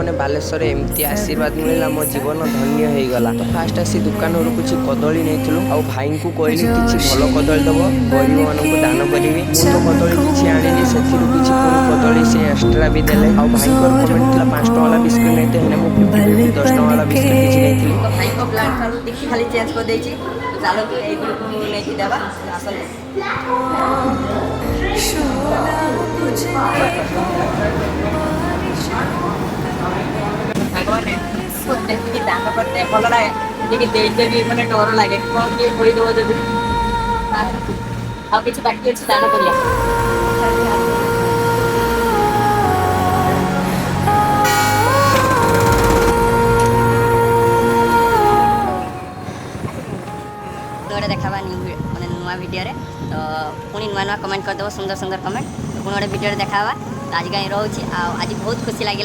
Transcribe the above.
मैंने बालेश्वर एमती आशीर्वाद मिलला मो जीवन धन्य हो गला। तो फास्ट आसी दुकान कुछ कदली नहीं आ भाई को कहली किसी भल कदली दब गरीब मानक दान करी। मु तो कदली किसी आनी से किसी पुणी कदली से एक्सट्रा भी देले। आ भाई कमेंट था 5 टଙ୍କା वाला बिस्कुट नहीं थे मुझे 50 10 टଙ୍କା वाला बिस्कुट किसी नहीं। तो भाई को प्लान देखी खाली चेंज कर देछि। तो चलो ए ग्रुप को लेके देबा आसल देखिए दान करते भल लगे देखिए देते भी मैंने डर लगे कौन किए खोईदेव जब आ किसी बाकी अच्छी दान करिया। देखा मैंने नुआ वीडियो रे तो पुणी नुआ नुआ कमेंट करदेव सुंदर सुंदर कमेंट तो पुणी गोटे वीडियो देखा तो आज कहीं रोचे आज बहुत खुशी लगे।